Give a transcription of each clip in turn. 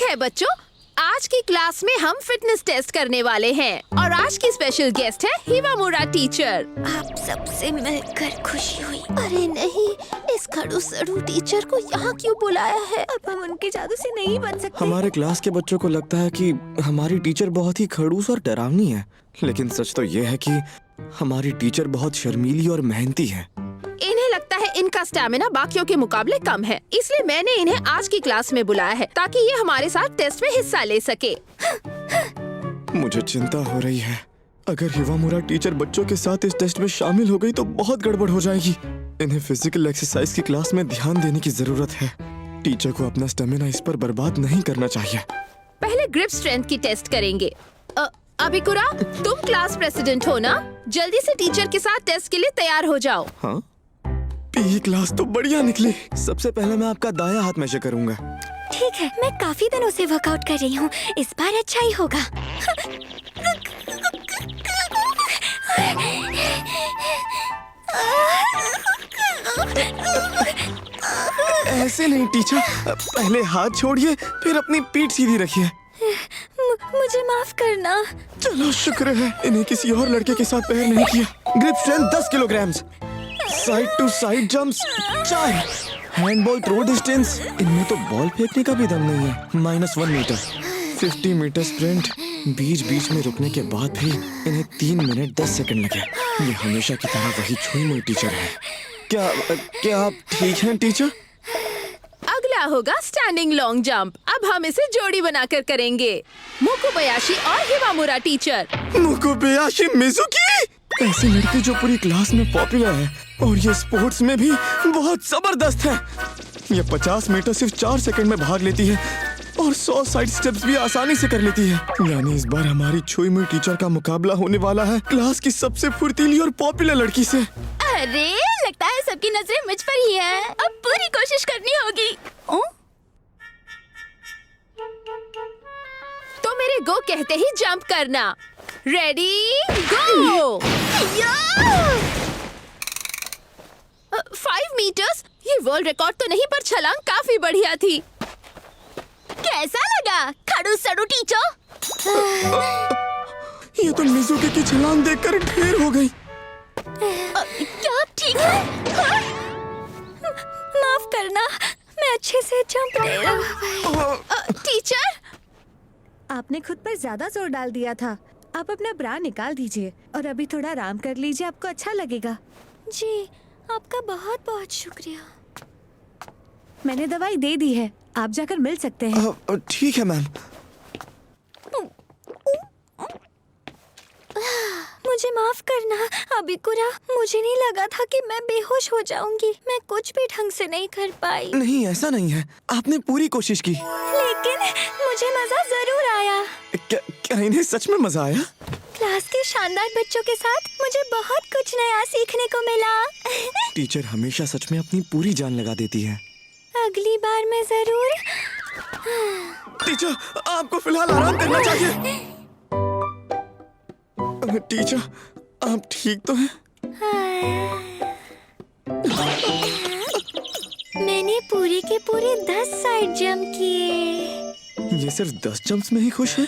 है बच्चों, आज की क्लास में हम फिटनेस टेस्ट करने वाले हैं और आज की स्पेशल गेस्ट है हिवामुरा टीचर। आप सबसे मिलकर खुशी हुई। अरे नहीं, इस खड़ूस सड़ू टीचर को यहाँ क्यों बुलाया है? अब हम उनके जादू से नहीं बच सकते। हमारे क्लास के बच्चों को लगता है कि हमारी टीचर बहुत ही खड़ूस और डरावनी है, लेकिन सच तो ये है कि हमारी टीचर बहुत शर्मीली और मेहनती है। इन्हें लगता है इनका स्टैमिना बाकियों के मुकाबले कम है, इसलिए मैंने इन्हें आज की क्लास में बुलाया है ताकि ये हमारे साथ टेस्ट में हिस्सा ले सके। मुझे चिंता हो रही है, अगर हिवामुरा टीचर बच्चों के साथ इस टेस्ट में शामिल हो गई तो बहुत गड़बड़ हो जाएगी। इन्हें फिजिकल एक्सरसाइज की क्लास में ध्यान देने की जरूरत है। टीचर को अपना स्टेमिना इस पर बर्बाद नहीं करना चाहिए। पहले ग्रिप स्ट्रेंथ की टेस्ट करेंगे। अबिकुरा, तुम क्लास प्रेसिडेंट हो ना? जल्दी से टीचर के साथ टेस्ट के लिए तैयार हो जाओ। हाँ, पीई क्लास तो बढ़िया निकली। सबसे पहले मैं आपका दायां हाथ मेजर करूंगा। ठीक है, मैं काफी दिनों से वर्कआउट कर रही हूँ, इस बार अच्छा ही होगा। ऐसे नहीं टीचर, पहले हाथ छोड़िए, फिर अपनी पीठ सीधी रखिए। मुझे माफ करना। चलो शुक्र है इन्हें किसी और लड़के के साथ पैर नहीं किया। Grip strength 10 kilogram, side to side jumps 4, handball throw distance, इनमें तो बॉल फेंकने का भी दम नहीं है, -1 मीटर, 50 मीटर स्प्रिंट। बीच बीच में रुकने के बाद भी इन्हें 3 मिनट 10 सेकंड लगे। ये हमेशा की तरह वही छुई मुई टीचर है। क्या आप ठीक हैं टीचर? अगला होगा स्टैंडिंग लॉन्ग जंप। अब हम इसे जोड़ी बनाकर करेंगे। मुकुबयाशी और हिवामुरा टीचर। मुकुबयाशी मिजुकी, ऐसी लड़की जो पूरी क्लास में पॉपुलर है और ये स्पोर्ट्स में भी बहुत जबरदस्त है। ये 50 मीटर सिर्फ 4 सेकंड में भाग लेती है और 100 साइड स्टेप्स भी आसानी से कर लेती है। यानी इस बार हमारी छुई मुई टीचर का मुकाबला होने वाला है क्लास की सबसे फुर्तीली और पॉपुलर लड़की से। अरे लगता है सबकी नजरें मुझ पर ही है, अब पूरी कोशिश करनी होगी। तो मेरे गो कहते ही जंप करना। रेडी गो। 5 मीटर्स, ये वर्ल्ड रिकॉर्ड तो नहीं पर छलांग काफी बढ़िया थी। कैसा लगा खड़ूस सड़ू टीचर? ये तो मिजुकी की छलांग देखकर ढेर हो गई। क्या आप ठीक हैं? हाँ? माफ करना, मैं अच्छे से जंप नहीं लगा पाई। टीचर, आपने खुद पर ज्यादा जोर डाल दिया था। आप अपना ब्रा निकाल दीजिए और अभी थोड़ा आराम कर लीजिए, आपको अच्छा लगेगा। जी, आपका बहुत बहुत शुक्रिया। मैंने दवाई दे दी है, आप जाकर मिल सकते हैं। ठीक है मैम। मुझे माफ करना अबिकुरा, मुझे नहीं लगा था कि मैं बेहोश हो जाऊंगी। मैं कुछ भी ढंग से नहीं कर पाई। नहीं, ऐसा नहीं है, आपने पूरी कोशिश की। लेकिन मुझे मजा जरूर आया। क्या इन्हें सच में मजा आया? क्लास के शानदार बच्चों के साथ मुझे बहुत कुछ नया सीखने को मिला। टीचर हमेशा सच में अपनी पूरी जान लगा देती है। अगली बार मैं जरूर। टीचर, आपको फिलहाल आराम करना चाहिए। टीचर, आप ठीक तो हैं? मैंने पूरे के पूरे 10 साइड जंप किए। ये सिर्फ 10 जंप्स में ही खुश है?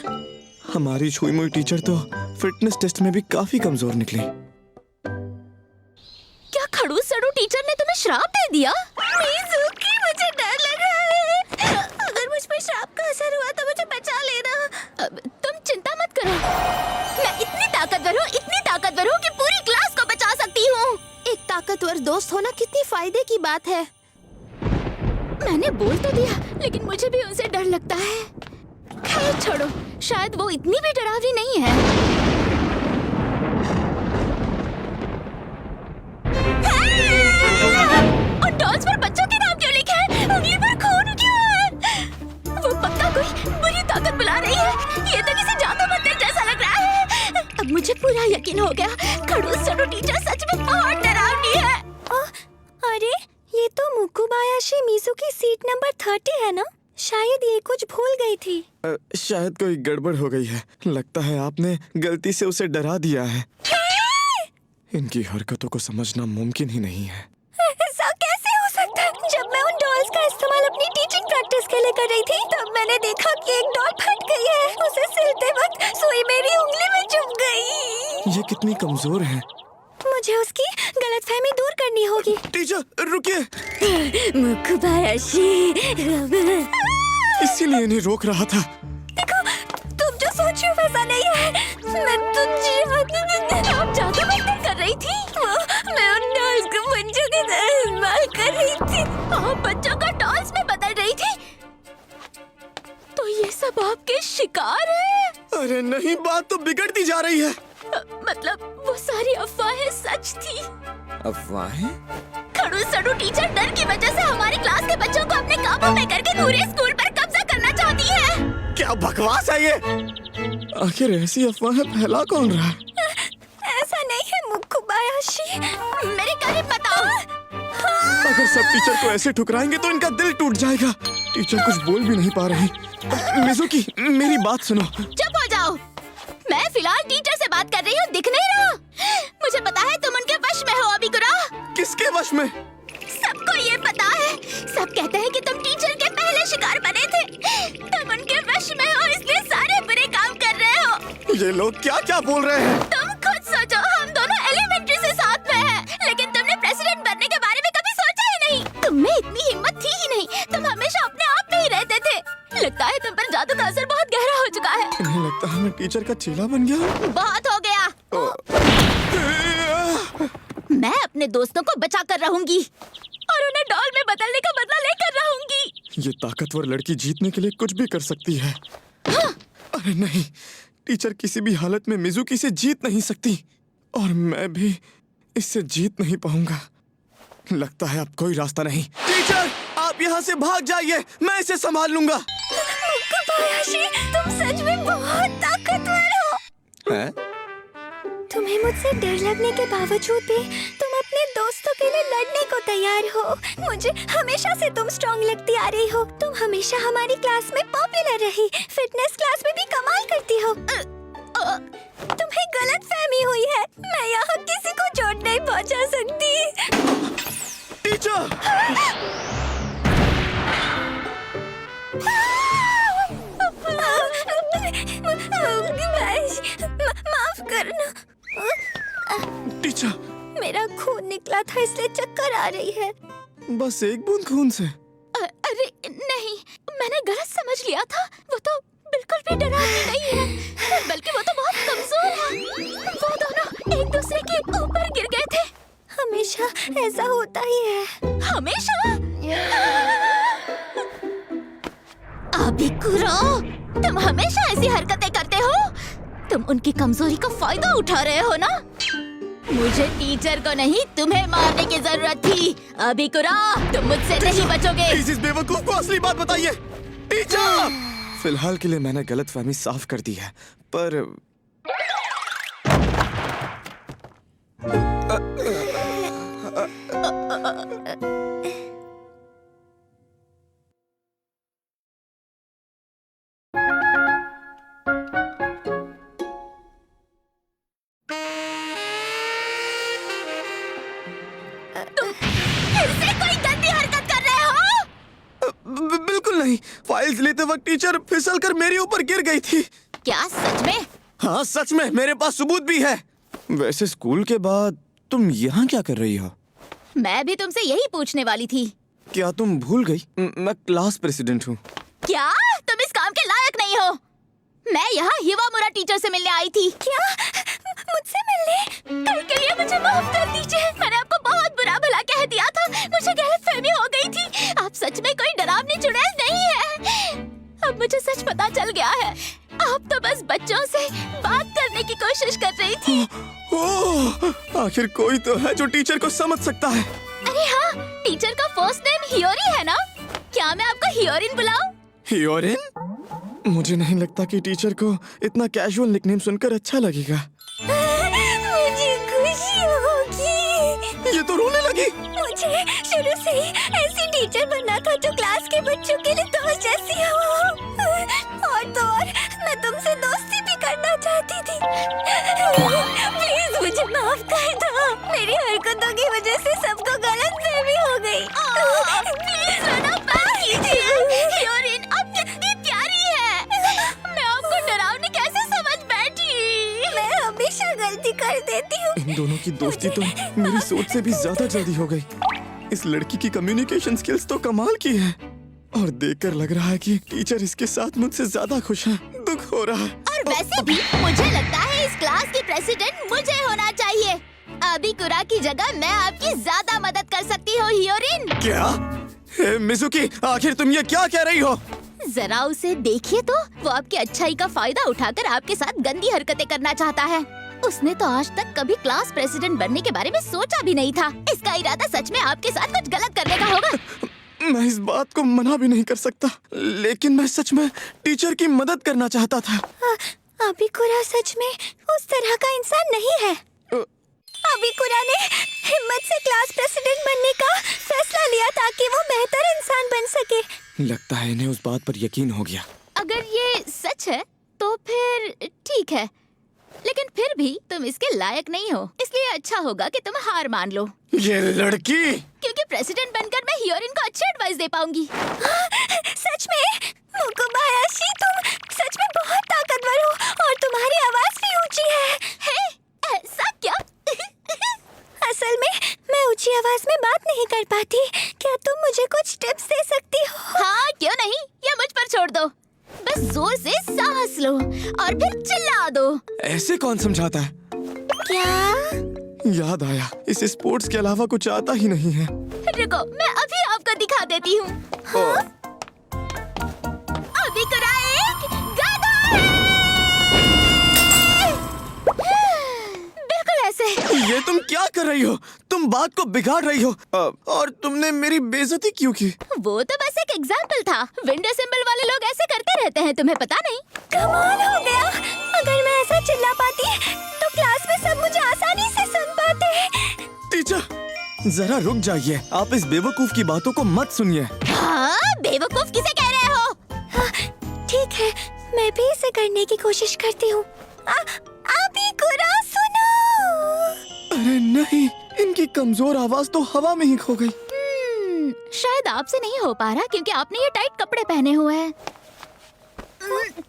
हमारी छुई मुई टीचर तो फिटनेस टेस्ट में भी काफी कमजोर निकली। क्या खड़ूस सड़ू टीचर ने तुम्हें श्राप दे दिया? मिजुकी, मुझे डर लग रहा है। अगर मुझ पर श्राप का असर हुआ तो मुझे बचा लेना। तुम चिंता मत करो, मैं इतनी ताकतवर हूँ कि पूरी क्लास को बचा सकती हूँ। एक ताकतवर दोस्त होना कितनी फायदे की बात है। मैंने बोल तो दिया, लेकिन मुझे भी उनसे डर लगता है। खैर छोड़ो, शायद वो इतनी भी डरावनी नहीं है। और डॉल्स पर बच्चों के नाम क्यों लिखे हैं? उंगली पर खून क्यों है? वो पक्का कोई बुरी ताकत बुला रही है। ये तो किसी जादू मंदिर जैसा लग रहा है। अब मुझे पूरा यकीन हो गया, खड़ूस सड़ू टीचर सच में बहुत डरावनी है। अरे, ये तो मुकुबायाशी मिजुकी सीट नंबर 30 है ना? शायद ये कुछ भूल गई थी। शायद कोई गड़बड़ हो गई है। लगता है आपने गलती से उसे डरा दिया है। इनकी हरकतों को समझना मुमकिन ही नहीं है। ऐसा कैसे हो सकता है? जब मैं उन डॉल्स का इस्तेमाल अपनी टीचिंग प्रैक्टिस के लिए कर रही थी, तब मैंने मैंने देखा कि एक डॉल फट गई है। उसे सिलते वक्त सुई मेरी उंगली में चुभ गई। ये कितनी कमजोर है। मुझे उसकी गलतफहमी दूर करनी होगी। टीचर रुकिए। मुकुबायाशी, इसीलिए इन्हें रोक रहा था। देखो, तुम जो सोच रही हो वैसा नहीं है। मैं तो आप जादू मंतर कर रही थी। मैं उन डॉल्स को बच्चों की तरह इस्तेमाल कर रही थी। आप बच्चों को डॉल्स में बदल रही थी। तो ये सब आपके शिकार है? अरे नहीं, बात तो बिगड़ती जा रही है। मतलब वो सारी अफवाहें सच थी? अफवाहें? खड़ूस सड़ू टीचर डर की वजह से हमारी क्लास के बच्चों को अपने काबू में करके पूरे स्कूल पर कब्जा करना चाहती है। क्या बकवास है ये? आखिर ऐसी अफवाहें फैला कौन रहा है? ऐसा नहीं है मुकुबायाशी, मेरे करीब बताओ। अगर सब टीचर को ऐसे ठुकराएंगे तो इनका दिल टूट जाएगा। टीचर कुछ बोल भी नहीं पा रही। मिजुकी, मेरी बात सुनो। चुप हो जाओ। मैं फिलहाल टीचर से बात कर रही हूँ, दिख नहीं रहा? मुझे पता है तुम उनके वश में हो अबिकुरा। किसके वश में? सबको ये पता है। सब कहते हैं कि तुम टीचर के पहले शिकार बने थे। तुम उनके वश में हो, इसलिए सारे बुरे काम कर रहे हो। ये लोग क्या क्या बोल रहे हैं? तुम खुद सोचो, हम दोनों एलिमेंट्री से साथ में हैं, लेकिन तुमने प्रेसिडेंट बनने के बारे में कभी सोचा ही नहीं। तुम में इतनी हिम्मत थी ही नहीं। तुम हमेशा अपने आप में ही रहते थे। लगता है तुम पर जादू का असर बहुत गहरा हो चुका है। इन्हें लगता है मैं टीचर का चेला बन गया। बहुत हो गया। मैं अपने दोस्तों को बचा कर रहूंगी और उन्हें डॉल में बदलने का बदला लेकर रहूंगी। ये ताकतवर लड़की जीतने के लिए कुछ भी कर सकती है। हाँ। अरे नहीं, टीचर किसी भी हालत में मिजुकी से जीत नहीं सकती और मैं भी इससे जीत नहीं पाऊंगा। लगता है अब कोई रास्ता नहीं। टीचर, आप यहाँ से भाग जाइए, मैं इसे संभाल लूंगा। मुकुबायाशी, तुम सच में बहुत ताकतवर हो। हैं? तुम्हें मुझसे डर लगने के बावजूद भी तुम अपने दोस्तों के लिए लड़ने को तैयार हो। मुझे हमेशा से तुम स्ट्रॉन्ग लगती आ रही हो। तुम हमेशा हमारी क्लास में पॉपुलर रही। फिटनेस क्लास में भी कमाल करती हो। तुम्हें गलतफहमी हुई है। मैं यहाँ किसी को चोट नहीं पहुँचा सकती। टीचर! माफ करना। टीचर! मेरा खून निकला था इसलिए चक्कर आ रही है। बस एक बूंद खून से? अरे नहीं, मैंने गलत समझ लिया था। वो तो बिल्कुल भी डरावनी नहीं है, बल्कि वो तो बहुत कमजोर है। वो दोनों एक दूसरे के ऊपर गिर गए थे। हमेशा ऐसा होता ही है। हमेशा? अबिकुरा, तुम हमेशा ऐसी हरकतें करते हो। तुम उनकी कमजोरी का फायदा उठा रहे हो ना? मुझे टीचर को नहीं, तुम्हें मारने की जरूरत थी। अबिकुरा, तुम मुझसे नहीं बचोगे। इस बेवकूफ को असली बात बताइए। टीचर! फिलहाल के लिए मैंने गलतफहमी साफ कर दी है, पर बिल्कुल नहीं। फाइल्स लेते वक्त टीचर फिसल कर मेरे ऊपर गिर गई थी। क्या सच में? हाँ सच में, मेरे पास सबूत भी है। वैसे स्कूल के बाद तुम यहाँ क्या कर रही हो? मैं भी तुमसे यही पूछने वाली थी। क्या तुम भूल गई? मैं क्लास प्रेसिडेंट हूँ। क्या तुम इस काम के लायक नहीं हो? मैं यहाँ हिवामुरा टीचर से मिलने आई थी। क्या? मुझसे मिलने? कल के लिए मुझे माफ कर दीजिए। मैंने आपको बहुत बुरा भला कह दिया था। मुझे गलतफहमी हो गई थी। आप सच में कोई डरावनी चुड़ैल नहीं है। अब मुझे सच पता चल गया है। आप तो बस बच्चों से बात करने की कोशिश कर रही थी। ओह, आखिर कोई तो है जो टीचर को समझ सकता है। अरे हाँ, टीचर का फर्स्ट नेम हियोरी है ना? क्या मैं आपको हियोरिन बुलाऊं? हियोरिन? मुझे नहीं लगता कि टीचर को इतना कैजुअल निकनेम सुनकर अच्छा लगेगा। मुझे खुशी होगी। ये तो रोने लगी। मुझे शुरू से ही ऐसी टीचर बनना था जो क्लास के बच्चों के लिए दोस्त जैसी हो। और तो और मैं तुमसे दोस्ती भी करना चाहती थी। प्लीज मुझे माफ कर दो। मेरी हरकतों की वजह से सबको गलतफहमी हो गई। प्लीज रोना बंद कीजिए। हियोरिन, आप कितनी प्यारी दोनों की दोस्ती तो मेरी सोच से भी ज्यादा जल्दी हो गई। इस लड़की की कम्युनिकेशन स्किल्स तो कमाल की है और देखकर लग रहा है कि टीचर इसके साथ मुझसे ज्यादा खुश है। दुख हो रहा है। और वैसे भी मुझे लगता है इस क्लास की प्रेसिडेंट मुझे होना चाहिए। अबिकुरा की जगह मैं आपकी ज्यादा मदद कर सकती हूँ हियोरिन। क्या? हे मिजुकी, आखिर तुम ये क्या कह रही हो? जरा उसे देखिए तो, वो आपकी अच्छाई का फायदा उठाकर आपके साथ गंदी हरकतें करना चाहता है। उसने तो आज तक कभी क्लास प्रेसिडेंट बनने के बारे में सोचा भी नहीं था। इसका इरादा सच में आपके साथ कुछ गलत करने का होगा। मैं इस बात को मना भी नहीं कर सकता, लेकिन मैं सच में टीचर की मदद करना चाहता था। अबिकुरा सच में उस तरह का इंसान नहीं है। अबिकुरा ने हिम्मत से क्लास प्रेसिडेंट बनने का फैसला लिया ताकि वो बेहतर इंसान बन सके। लगता है इन्हें उस बात पर यकीन हो गया। अगर ये सच है तो फिर ठीक है, लेकिन फिर भी तुम इसके लायक नहीं हो, इसलिए अच्छा होगा कि तुम हार मान लो। ये लड़की, क्योंकि प्रेसिडेंट बनकर मैं हियोरिन को अच्छी एडवाइस दे पाऊंगी। सच में मुकुबायाशी, तुम सच में बहुत ताकतवर हो और तुम्हारी आवाज भी ऊंची है। हे, ऐसा क्या? असल में मैं ऊंची आवाज में बात नहीं कर पाती। क्या तुम मुझे कुछ टिप्स दे सकती हो? हाँ, क्यों नहीं, ये मुझ पर छोड़ दो। बस जोर से सांस लो और फिर चिल्ला दो। ऐसे कौन समझाता है? क्या? याद आया, इसे स्पोर्ट्स के अलावा कुछ आता ही नहीं है। रुको, मैं अभी आपको दिखा देती हूँ। हाँ? अबिकुरा एक गधा है। बिल्कुल ऐसे। ये तुम क्या कर रही हो? तुम बात को बिगाड़ रही हो। और तुमने मेरी बेइज्जती क्यों की? वो तो बस एक एग्जाम्पल था। विंडो सिंबल वाले लोग ऐसे करते रहते हैं, तुम्हें पता नहीं? कमाल हो गया। अगर मैं ऐसा चिल्ला पाती तो क्लास में सब मुझे आसानी से सुन पाते। टीचर, जरा रुक जाइए। आप इस बेवकूफ की बातों को मत सुनिए। हाँ, बेवकूफ किसे कह रहे हो? हाँ, ठीक है, मैं भी इसे करने की कोशिश करती हूँ। अबिकुरा सुनो। अरे नहीं, इनकी कमजोर आवाज तो हवा में ही खो गई। शायद आपसे नहीं हो पा रहा क्योंकि आपने ये टाइट कपड़े पहने हुए हैं।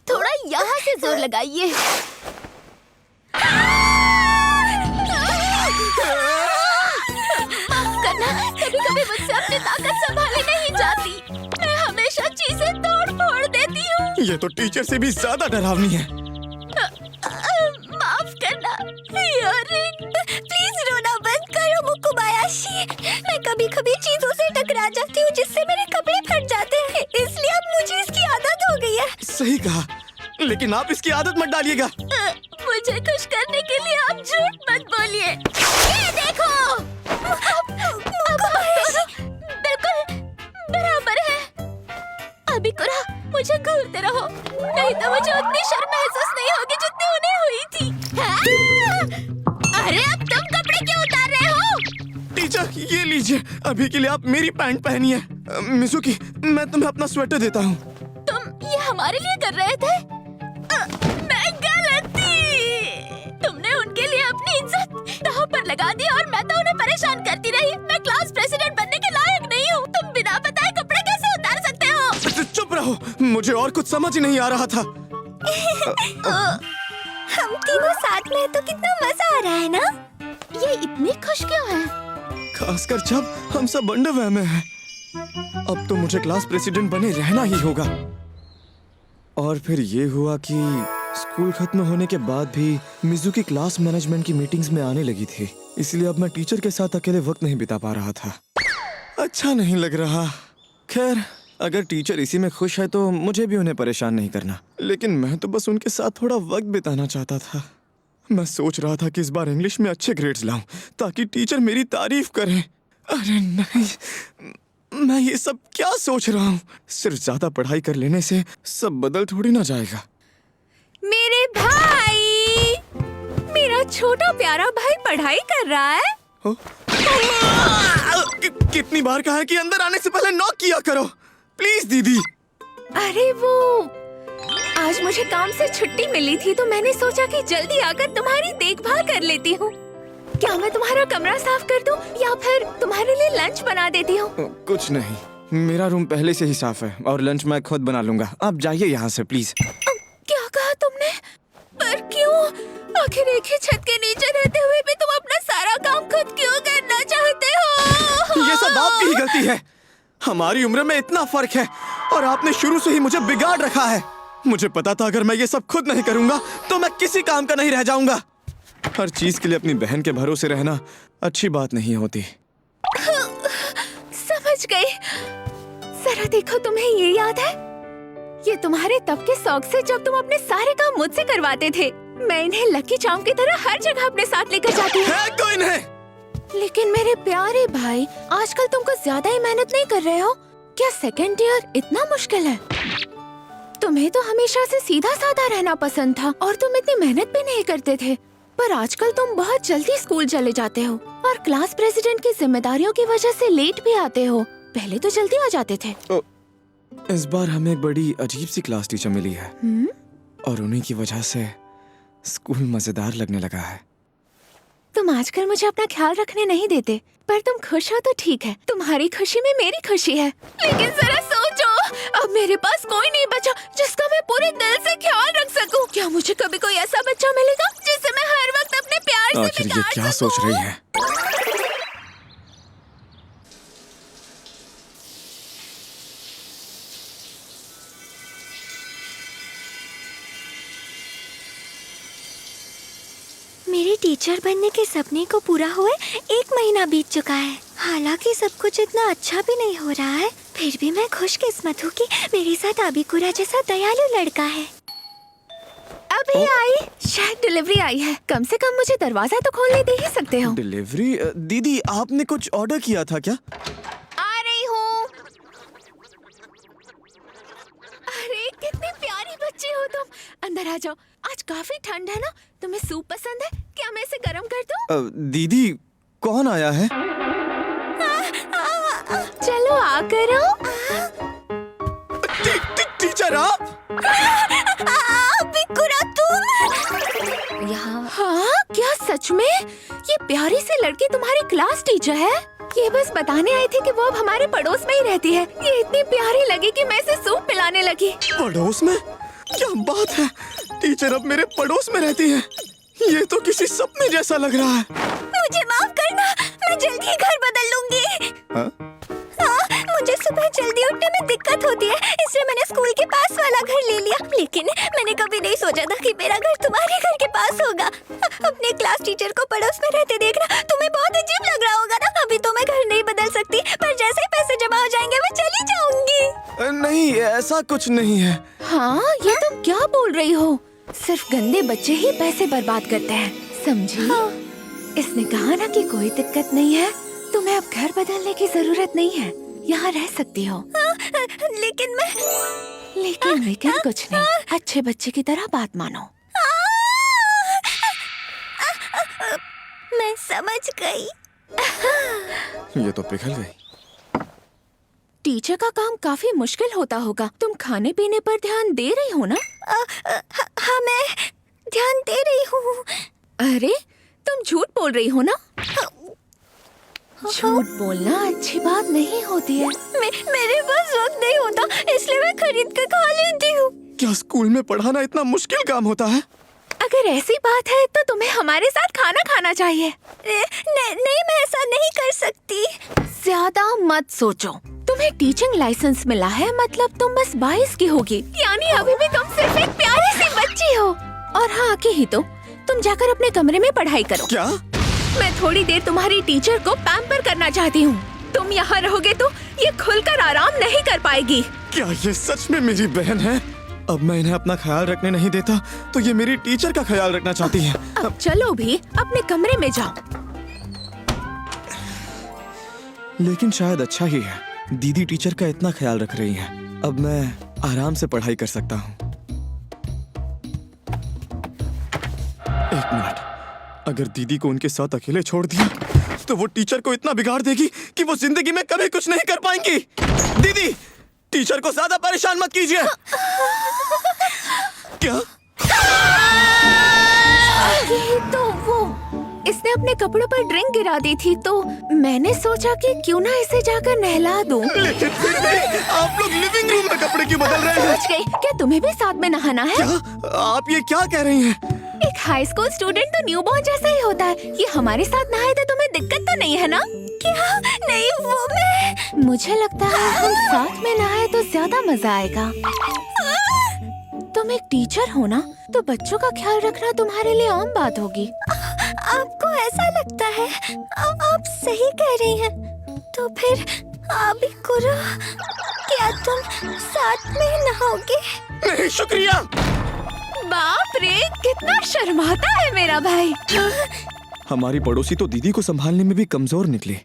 थोड़ा यहाँ से जोर लगाइए। माफ करना, कभी-कभी मुझसे अपनी ताकत संभाली नहीं जाती। मैं हमेशा चीजें तोड़-फोड़ देती हूँ। ये तो टीचर से भी ज्यादा डरावनी है। माफ करना हियोरिन, प्लीज रोना बंद करो मुकुबायाशी। मैं कभी-कभी चीजों से टकरा जाती हूँ जिससे मेरे कपड़े फट जाते हैं, इसलिए अब मुझे इसकी आदत हो गई है। सही कहा, लेकिन आप इसकी आदत मत डालिएगा। मुझे खुश करने के लिए आप झूठ मत बोलिए। ये देखो, अब बिल्कुल बराबर है। अबिकुरा, मुझे घूरते रहो, नहीं तो मुझे उतनी शर्म महसूस नहीं होगी जितनी उन्हें हुई थी। हाँ? अरे अब तुम कपड़े क्यों उतार रहे हो? टीचर, ये लीजिए, अभी के लिए आप मेरी पैंट पहनिए। मिजुकी, मैं तुम्हें अपना स्वेटर देता हूँ। तुम ये हमारे लिए कर रहे थे? मैं गलत थी। तुमने उनके लिए अपनी इज्जत दांव पर लगा दी और मैं तो उन्हें परेशान करती रही। मैं क्लास प्रेसिडेंट बनने के लायक नहीं हूँ। तुम बिना बताए कपड़े कैसे उतार सकते हो? चुप रहो, मुझे और कुछ समझ ही नहीं आ रहा था। हम तीनों साथ में हैं तो कितना मजा आ रहा है ना? ये इतने खुश क्यों हैं? खासकर जब हम सब अंडरवेयर में हैं। अब तो मुझे क्लास प्रेसिडेंट बने रहना ही होगा। और फिर ये हुआ कि स्कूल खत्म होने के बाद भी मिजुकी क्लास मैनेजमेंट की मीटिंग्स में आने लगी थी, इसलिए अब मैं टीचर के साथ अकेले वक्त नहीं बिता पा रहा था। अच्छा नहीं लग रहा। खैर, अगर टीचर इसी में खुश है तो मुझे भी उन्हें परेशान नहीं करना। लेकिन मैं तो बस उनके साथ थोड़ा वक्त बिताना चाहता था। मैं सोच रहा था कि इस बार इंग्लिश में अच्छे ग्रेड्स लाऊं ताकि टीचर मेरी तारीफ करें। अरे नहीं, मैं ये सब क्या सोच रहा हूँ? सिर्फ ज्यादा पढ़ाई कर लेने से सब बदल थोड़ी ना जाएगा। मेरे भाई, मेरा छोटा प्यारा भाई पढ़ाई कर रहा है। कितनी बार कहा है कि अंदर आने से पहले नॉक किया करो, प्लीज दीदी। अरे वो आज मुझे काम से छुट्टी मिली थी तो मैंने सोचा कि जल्दी आकर तुम्हारी देखभाल कर लेती हूँ। क्या मैं तुम्हारा कमरा साफ कर दूँ या फिर तुम्हारे लिए लंच बना देती हूँ? कुछ नहीं, मेरा रूम पहले से ही साफ है और लंच मैं खुद बना लूंगा। आप जाइए यहाँ से प्लीज। क्या कहा तुमने? पर क्यों? आखिर एक ही छत के नीचे रहते हुए भी तुम अपना सारा काम खुद क्यों करना चाहते हो? ये सब आपकी ही गलती है। हमारी उम्र में इतना फर्क है और आपने शुरू से ही मुझे बिगाड़ रखा है। मुझे पता था अगर मैं ये सब खुद नहीं करूंगा तो मैं किसी काम का नहीं रह जाऊंगा। हर चीज के लिए अपनी बहन के भरोसे रहना अच्छी बात नहीं होती। समझ गई। जरा देखो, तुम्हें ये याद है? ये तुम्हारे तब के शौक से जब तुम अपने सारे काम मुझसे करवाते थे। मैं इन्हें लकी चार्म की तरह हर जगह अपने साथ लेकर जाती हूँ। है कोई नहीं। लेकिन मेरे प्यारे भाई, आजकल तुम कुछ ज्यादा ही मेहनत नहीं कर रहे हो क्या? सेकंड ईयर इतना मुश्किल है? तुम्हें तो हमेशा से सीधा साधा रहना पसंद था और तुम इतनी मेहनत भी नहीं करते थे। पर आजकल तुम बहुत जल्दी स्कूल चले जाते हो और क्लास प्रेसिडेंट की जिम्मेदारियों की वजह से लेट भी आते हो। पहले तो जल्दी आ जाते थे। इस बार हमें एक बड़ी अजीब सी क्लास टीचर मिली है और उन्हीं की वजह से स्कूल मजेदार लगने लगा है। तुम आजकल मुझे अपना ख्याल रखने नहीं देते, पर तुम खुश हो तो ठीक है। तुम्हारी खुशी में मेरी खुशी है। लेकिन जरा सोचो, अब मेरे पास कोई नहीं बचा जिसका मैं पूरे दिल से ख्याल रख सकूं। क्या मुझे कभी कोई ऐसा बच्चा मिलेगा जिसे मैं हर वक्त अपने प्यार से आखिर ये बिगाड़ क्या सकूं? सोच रही है? मेरे टीचर बनने के सपने को पूरा हुए 1 महीना बीत चुका है। हालांकि सब कुछ इतना अच्छा भी नहीं हो रहा है, फिर भी मैं खुशकिस्मत हूँ कि मेरे साथ अबिकुरा जैसा दयालु लड़का है। अभी आई, शायद डिलीवरी आई है। कम से कम मुझे दरवाजा तो खोलने दे ही सकते हो। डिलीवरी? दीदी, आपने कुछ ऑर्डर किया था क्या? आ रही हूँ। अरे कितनी प्यारी बच्ची हो तुम। अंदर आ जाओ। आज काफी ठंड है ना? तुम्हें सूप पसंद है? क्या मैं इसे गर्म कर दूं? दीदी, कौन आया है? चलो आ करो। टीचर आप? अबिकुरा तुम यहाँ? हाँ, क्या सच में? ये प्यारी सी लड़की तुम्हारी क्लास टीचर है? ये बस बताने आई थी कि वो अब हमारे पड़ोस में ही रहती है। ये इतनी प्यारी लगी कि मैं इसे सूप पिलाने लगी। पड़ोस में? क्या बात है, टीचर अब मेरे पड़ोस में रहती है। ये तो किसी सपने जैसा लग रहा है। मुझे माफ करना, मैं जल्दी ही घर बदल लूंगी। हाँ? मुझे सुबह जल्दी उठने में दिक्कत होती है, इसलिए मैंने स्कूल के पास वाला घर ले लिया। लेकिन मैंने कभी नहीं सोचा था कि मेरा घर तुम्हारे घर के पास होगा। अपने क्लास टीचर को पड़ोस में रहते देखना तुम्हें बहुत अजीब लग रहा होगा ना? अभी तो मैं घर नहीं बदल सकती, पर जैसे ही पैसे जमा हो जाएंगे मैं चली जाऊंगी। नहीं, ऐसा कुछ नहीं है। हाँ, ये तुम क्या बोल रही हो? सिर्फ गंदे बच्चे ही पैसे बर्बाद करते हैं, समझी? हाँ। इसने कहा ना कि कोई दिक्कत नहीं है। तुम्हें अब घर बदलने की जरूरत नहीं है, यहाँ रह सकती हो। लेकिन मैं लेकिन कुछ नहीं। अच्छे बच्चे की तरह बात मानो। मैं समझ गई। ये तो पिघल गई। टीचर का काम काफी मुश्किल होता होगा। तुम खाने पीने पर ध्यान दे रही हो ना? हाँ, मैं ध्यान दे रही हूँ। अरे, तुम झूठ बोल रही हो ना? झूठ बोलना अच्छी बात नहीं होती है। मेरे पास वक्त नहीं होता, इसलिए मैं खरीद कर खा लेती हूँ। क्या स्कूल में पढ़ाना इतना मुश्किल काम होता है? अगर ऐसी बात है तो तुम्हें हमारे साथ खाना खाना चाहिए। नहीं, मैं ऐसा नहीं कर सकती। ज्यादा मत सोचो। तुम्हें टीचिंग लाइसेंस मिला है, मतलब तुम बस 22 की होगी। यानी अभी भी तुम सिर्फ एक प्यारी सी बच्ची हो। और हाँ, की ही तो तुम जाकर अपने कमरे में पढ़ाई करो। क्या? मैं थोड़ी देर तुम्हारी टीचर को पैम्पर करना चाहती हूँ। तुम यहाँ रहोगे तो ये खुलकर आराम नहीं कर पाएगी। क्या ये सच में मेरी बहन है? अब मैं इन्हें अपना ख्याल रखने नहीं देता तो ये मेरी टीचर का ख्याल रखना चाहती है। अब चलो भी अपने कमरे में जाओ। लेकिन शायद अच्छा ही है, दीदी टीचर का इतना ख्याल रख रही है। अब मैं आराम से पढ़ाई कर सकता हूँ। एक मिनट, अगर दीदी को उनके साथ अकेले छोड़ दिया तो वो टीचर को इतना बिगाड़ देगी कि वो जिंदगी में कभी कुछ नहीं कर पाएंगी। दीदी, टीचर को ज्यादा परेशान मत कीजिए। क्या? ये तो वो, इसने अपने कपड़ों पर ड्रिंक गिरा दी थी, तो मैंने सोचा कि क्यों ना इसे जाकर नहला दूं। लेकिन फिर भी आप लोग लिविंग रूम में कपड़े क्यों बदल रहे हैं? समझ गई। क्या तुम्हें भी साथ में नहाना है? क्या? आप ये क्या कह रही हैं? एक हाई स्कूल स्टूडेंट तो न्यूबॉर्न जैसा ही होता है। ये हमारे साथ नहाए तो तुम्हें दिक्कत तो नहीं है ना? क्या? नहीं, वो मैं। मुझे लगता है हम साथ में नहाए तो ज्यादा मजा आएगा। तुम एक टीचर हो ना, तो बच्चों का ख्याल रखना तुम्हारे लिए आम बात होगी। आपको ऐसा लगता है? आप सही कह रही हैं। तो फिर अबिकुरा, क्या तुम साथ में नहाओगे? नहीं, शुक्रिया। बाप रे, कितना शर्माता है मेरा भाई। हमारी पड़ोसी तो दीदी को संभालने में भी कमजोर निकली।